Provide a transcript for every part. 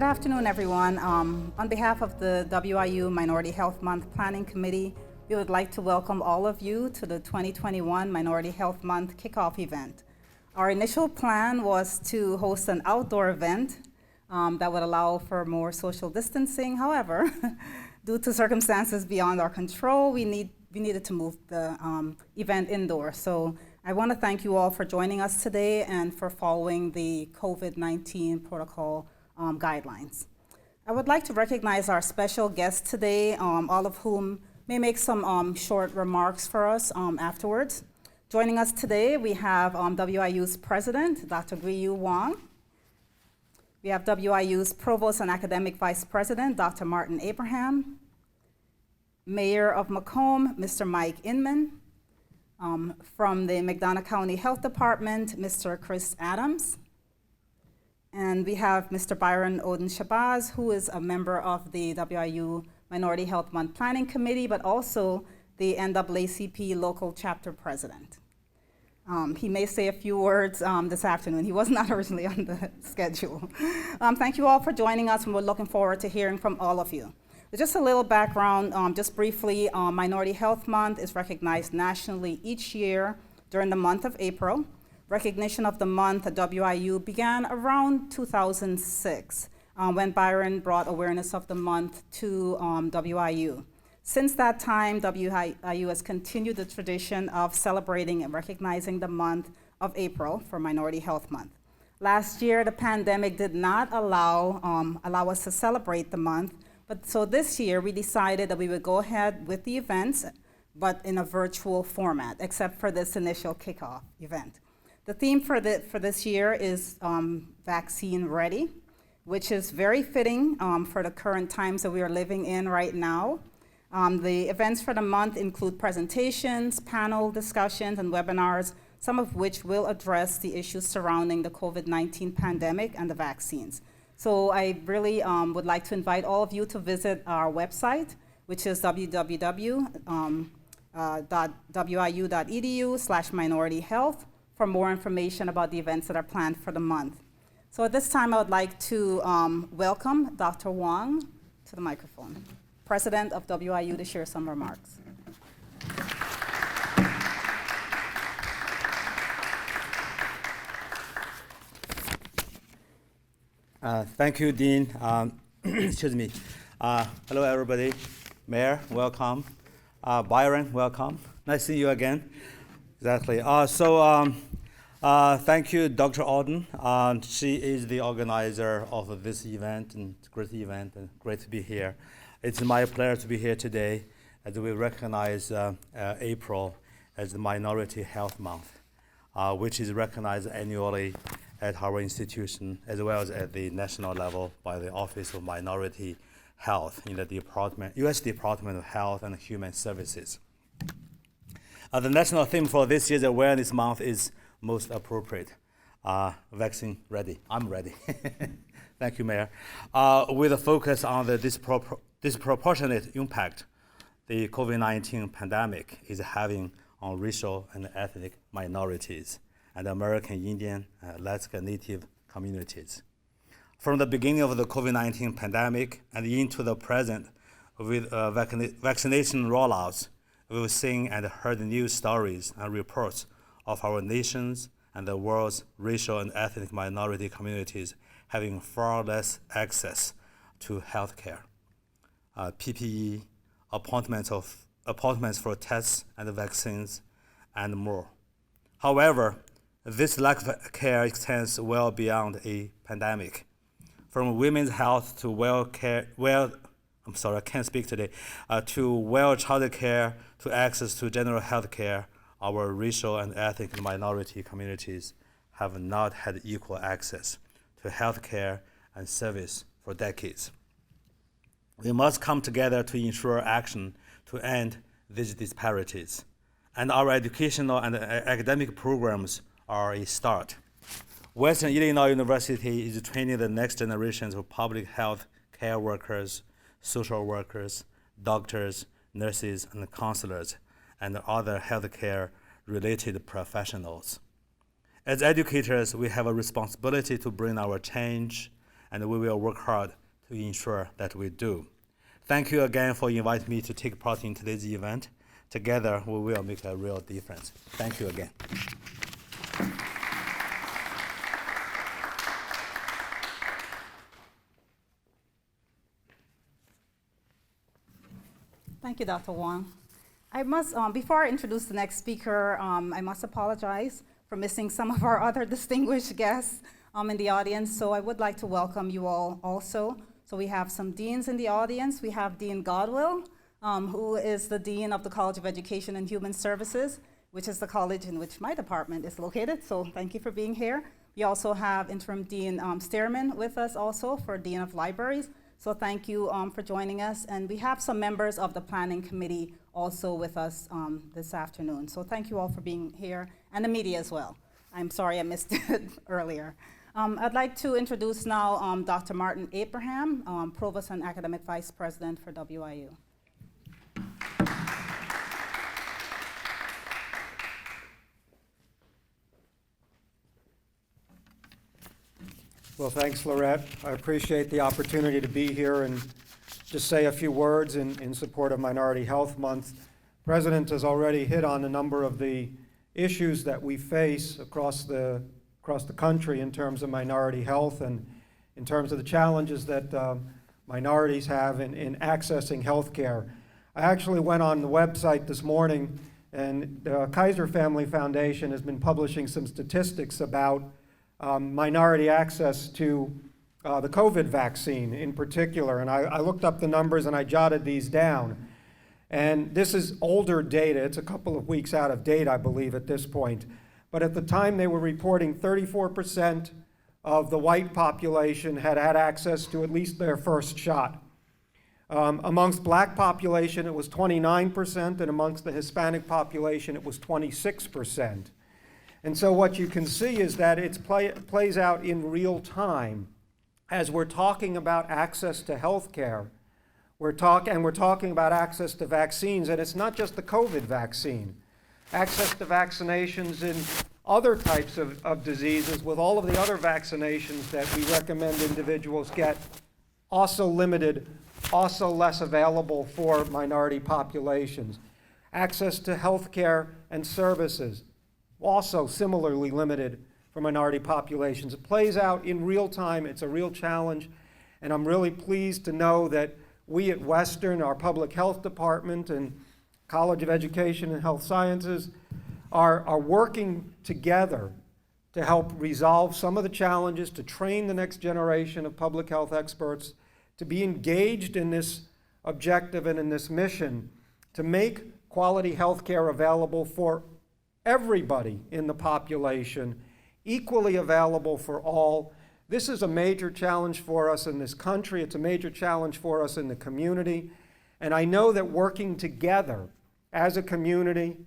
afternoon, everyone. On behalf of the WIU Minority Health Month Planning Committee, we would like to welcome all of you to the 2021 Minority Health Month kickoff event. Our initial plan was to host an outdoor event that would allow for more social distancing. However, due to circumstances beyond our control, we needed to move the event indoors. So I want to thank you all for joining us today and for following the COVID-19 protocol guidelines. I would like to recognize our special guests today, all of whom may make some short remarks for us afterwards. Joining us today, we have WIU's president, Dr. Guiyu Wang. We have WIU's provost and academic vice president, Dr. Martin Abraham. Mayor of Macomb, Mr. Mike Inman. From the McDonough County Health Department, Mr. Chris Adams. And we have Mr. Byron Oden-Shabazz, who is a member of the WIU Minority Health Month Planning Committee, but also the NAACP local chapter president. He may say a few words this afternoon. He was not originally on the schedule. Thank you all for joining us, and we're looking forward to hearing from all of you. Just a little background, just briefly, Minority Health Month is recognized nationally each year during the month of April. Recognition of the month at WIU began around 2006 when Byron brought awareness of the month to WIU. Since that time, WIU has continued the tradition of celebrating and recognizing the month of April for Minority Health Month. Last year, the pandemic did not allow us to celebrate the month, but so this year we decided that we would go ahead with the events, but in a virtual format, except for this initial kickoff event. The theme for this year is vaccine ready, which is very fitting for the current times that we are living in right now. The events for the month include presentations, panel discussions, and webinars, some of which will address the issues surrounding the COVID-19 pandemic and the vaccines. So I really would like to invite all of you to visit our website, which is www.wiu.edu/minorityhealth for more information about the events that are planned for the month. So at this time, I would like to welcome Dr. Wang to the microphone, president of WIU, to share some remarks. Thank you, Dean. Excuse me. Hello, everybody. Mayor, welcome. Byron, welcome. Nice to see you again. Exactly. Thank you, Dr. Oden. She is the organizer of this event, and it's a great event, and great to be here. It's my pleasure to be here today as we recognize April as the Minority Health Month, which is recognized annually at our institution as well as at the national level by the Office of Minority Health in the U.S. Department of Health and Human Services. The national theme for this year's Awareness Month is most appropriate. Vaccine ready. I'm ready. Thank you, Mayor. With a focus on the disproportionate impact the COVID-19 pandemic is having on racial and ethnic minorities and American Indian, Alaska Native communities. From the beginning of the COVID-19 pandemic and into the present with vaccination rollouts, we've seen and heard news stories and reports of our nation's and the world's racial and ethnic minority communities having far less access to healthcare, PPE, appointments for tests and vaccines, and more. However, this lack of care extends well beyond a pandemic. From women's health to child care to access to general health care, our racial and ethnic minority communities have not had equal access to health care and service for decades. We must come together to ensure action to end these disparities, and our educational and academic programs are a start. Western Illinois University is training the next generations of public health care workers, social workers, doctors, nurses, and counselors, and other healthcare-related professionals. As educators, we have a responsibility to bring our change and we will work hard to ensure that we do. Thank you again for inviting me to take part in today's event. Together, we will make a real difference. Thank you again. Thank you, Dr. Wong. I must, before I introduce the next speaker, I must apologize for missing some of our other distinguished guests in the audience. So I would like to welcome you all also. So we have some deans in the audience. We have Dean Godwill, who is the Dean of the College of Education and Human Services, which is the college in which my department is located. So thank you for being here. We also have Interim Dean Stearman with us also for Dean of Libraries. So thank you for joining us. And we have some members of the Planning Committee also with us this afternoon. So thank you all for being here, and the media as well. I'm sorry I missed it earlier. I'd like to introduce now Dr. Martin Abraham, Provost and Academic Vice President for WIU. Well, thanks, Lorette. I appreciate the opportunity to be here and just say a few words in support of Minority Health Month. The President has already hit on a number of the issues that we face across the country in terms of minority health and in terms of the challenges that minorities have in accessing health care. I actually went on the website this morning, and the Kaiser Family Foundation has been publishing some statistics about minority access to the COVID vaccine in particular. And I looked up the numbers and I jotted these down. And this is older data. It's a couple of weeks out of date, I believe, at this point. But at the time, they were reporting 34% of the white population had had access to at least their first shot. Amongst black population, it was 29%, and amongst the Hispanic population, it was 26%. And so what you can see is that it plays out in real time as we're talking about access to health care. We're talking about access to vaccines, and it's not just the COVID vaccine. Access to vaccinations in other types of diseases with all of the other vaccinations that we recommend individuals get, also limited, also less available for minority populations. Access to health care and services, also similarly limited for minority populations. It plays out in real time. It's a real challenge, and I'm really pleased to know that we at Western, our public health department and College of Education and Health Sciences, are working together to help resolve some of the challenges, to train the next generation of public health experts, to be engaged in this objective and in this mission to make quality health care available for everybody in the population, equally available for all. This is a major challenge for us in this country. It's a major challenge for us in the community. And I know that working together as a community,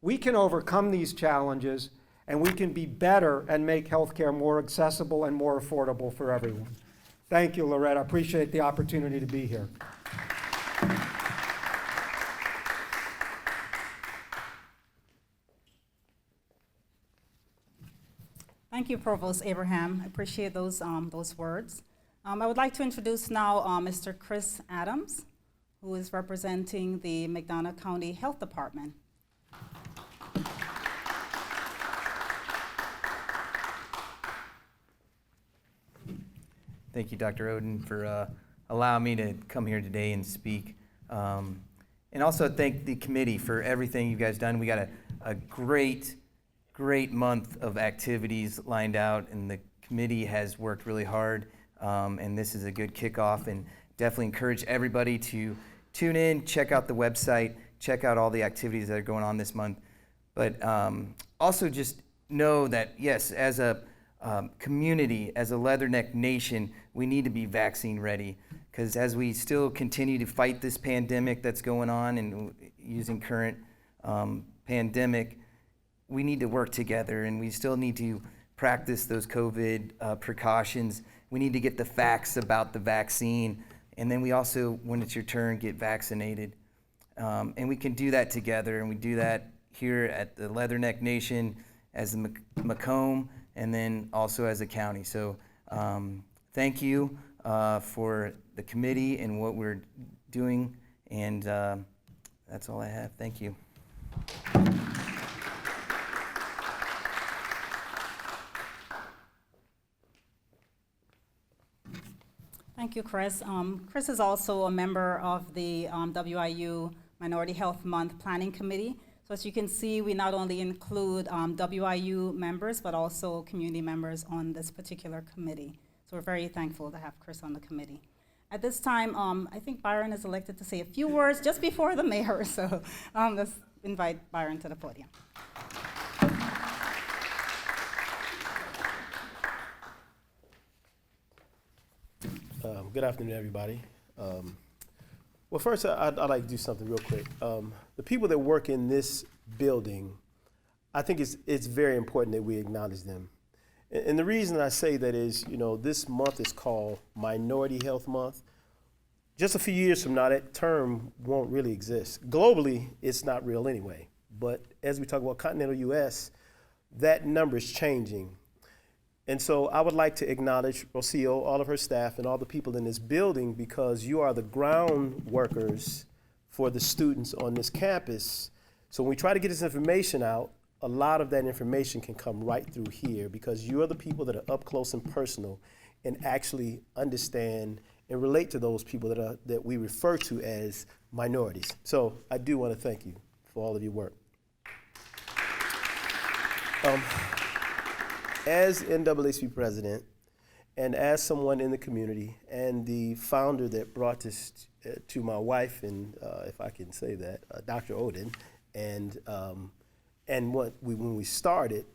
we can overcome these challenges and we can be better and make healthcare more accessible and more affordable for everyone. Thank you, Loretta. I appreciate the opportunity to be here. Thank you, Provost Abraham. I appreciate those words. I would like to introduce now Mr. Chris Adams, who is representing the McDonough County Health Department. Thank you, Dr. Oden, for allowing me to come here today and speak. And also thank the committee for everything you guys done. We got a great month of activities lined out, and the committee has worked really hard, and this is a good kickoff, and definitely encourage everybody to tune in, check out the website, check out all the activities that are going on this month. But also just know that, yes, as a community, as a Leatherneck nation, we need to be vaccine ready, because as we still continue to fight this pandemic that's going on and using current pandemic, we need to work together, and we still need to practice those COVID precautions. We need to get the facts about the vaccine, and then we also, when it's your turn, get vaccinated. And we can do that together, and we do that here at the Leatherneck Nation as the Macomb, and then also as a county. So thank you for the committee and what we're doing, and that's all I have. Thank you. Thank you, Chris. Chris is also a member of the WIU Minority Health Month Planning Committee. So as you can see, we not only include WIU members, but also community members on this particular committee. So we're very thankful to have Chris on the committee. At this time, I think Byron is elected to say a few words just before the mayor. So let's invite Byron to the podium. Good afternoon, everybody. Well, first, I'd like to do something real quick. The people that work in this building, I think it's very important that we acknowledge them. And the reason I say that is, this month is called Minority Health Month. Just a few years from now, that term won't really exist. Globally, it's not real anyway. But as we talk about continental U.S., that number is changing. And so I would like to acknowledge Rocio, all of her staff, and all the people in this building, because you are the ground workers for the students on this campus. So when we try to get this information out, a lot of that information can come right through here, because you are the people that are up close and personal and actually understand and relate to those people that we refer to as minorities. So I do want to thank you for all of your work. As NAACP president, and as someone in the community, and the founder that brought this to my wife, and if I can say that, Dr. Oden, and when we started,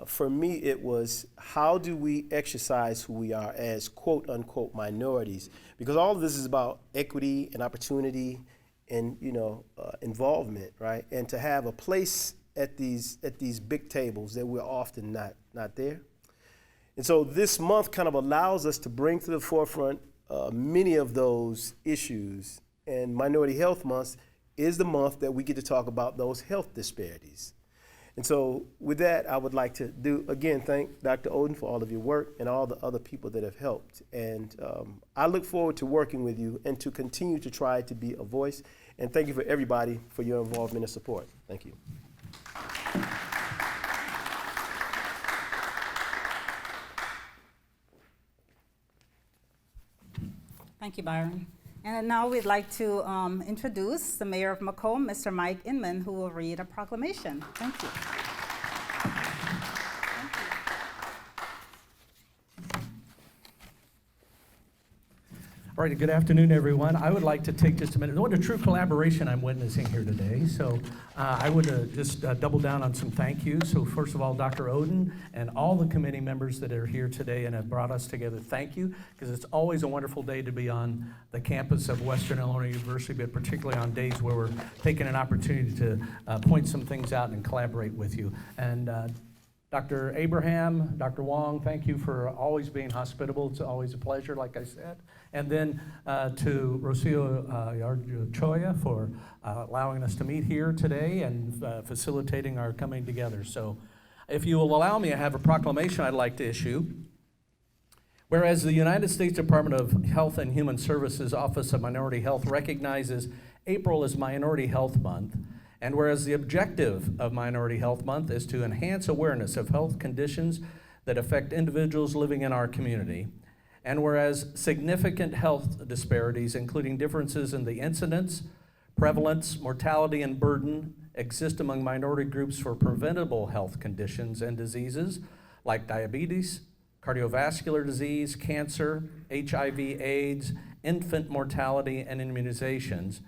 for me it was, how do we exercise who we are as quote unquote minorities? Because all of this is about equity and opportunity and involvement, right? And to have a place at these big tables that we're often not there. And so this month kind of allows us to bring to the forefront many of those issues. And Minority Health Month is the month that we get to talk about those health disparities. And so with that, I would like to thank Dr. Oden for all of your work and all the other people that have helped. And I look forward to working with you and to continue to try to be a voice. And thank you for everybody for your involvement and support. Thank you. Thank you, Byron. And now we'd like to introduce the mayor of Macomb, Mr. Mike Inman, who will read a proclamation. Thank you. All right, good afternoon, everyone. I would like to take just a minute. What a true collaboration I'm witnessing here today. So I would just double down on some thank yous. So first of all, Dr. Oden and all the committee members that are here today and have brought us together, thank you, because it's always a wonderful day to be on the campus of Western Illinois University, but particularly on days where we're taking an opportunity to point some things out and collaborate with you. And Dr. Abraham, Dr. Wong, thank you for always being hospitable. It's always a pleasure, like I said. And then to Rocio Yarchoya for allowing us to meet here today and facilitating our coming together. So if you will allow me, I have a proclamation I'd like to issue. Whereas the United States Department of Health and Human Services Office of Minority Health recognizes April as Minority Health Month, and whereas the objective of Minority Health Month is to enhance awareness of health conditions that affect individuals living in our community, and whereas significant health disparities, including differences in the incidence, prevalence, mortality, and burden, exist among minority groups for preventable health conditions and diseases like diabetes, cardiovascular disease, cancer, HIV/AIDS, infant mortality, and immunizations.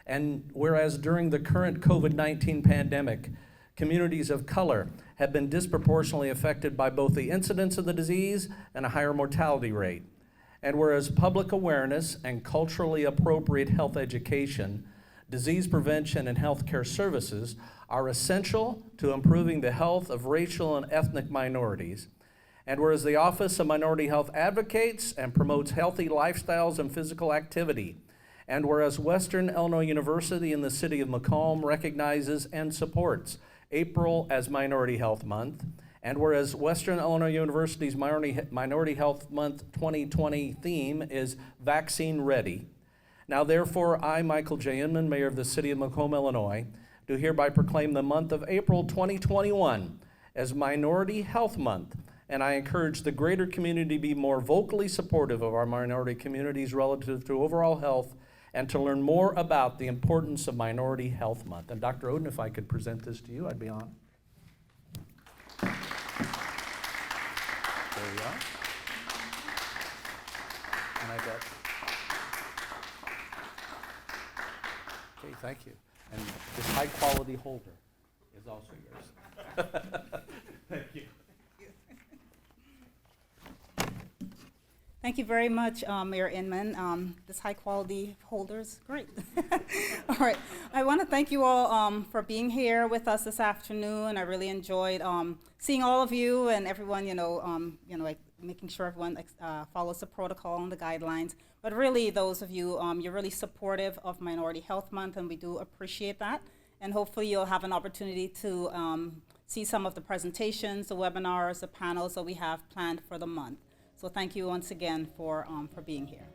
And whereas during the current COVID-19 pandemic, communities of color have been disproportionately affected by both the incidence of the disease and a higher mortality rate. And whereas public awareness and culturally appropriate health education, disease prevention, and healthcare services are essential to improving the health of racial and ethnic minorities. And whereas the Office of Minority Health advocates and promotes healthy lifestyles and physical activity, and whereas Western Illinois University in the city of Macomb recognizes and supports April as Minority Health Month, And whereas Western Illinois University's Minority Health Month 2020 theme is Vaccine Ready, now therefore I, Michael J. Inman, Mayor of the City of Macomb, Illinois, do hereby proclaim the month of April 2021 as Minority Health Month, and I encourage the greater community to be more vocally supportive of our minority communities relative to overall health and to learn more about the importance of Minority Health Month. And Dr. Oden, if I could present this to you, I'd be honored. There we are. And I got, okay, thank you. And this high quality holder is also yours. Thank you. Thank you very much, Mayor Inman. This high-quality holder is great. All right, I want to thank you all for being here with us this afternoon. I really enjoyed seeing all of you and everyone. Like making sure everyone follows the protocol and the guidelines. But really, those of you, you're really supportive of Minority Health Month, and we do appreciate that. And hopefully, you'll have an opportunity to see some of the presentations, the webinars, the panels that we have planned for the month. So thank you once again for being here.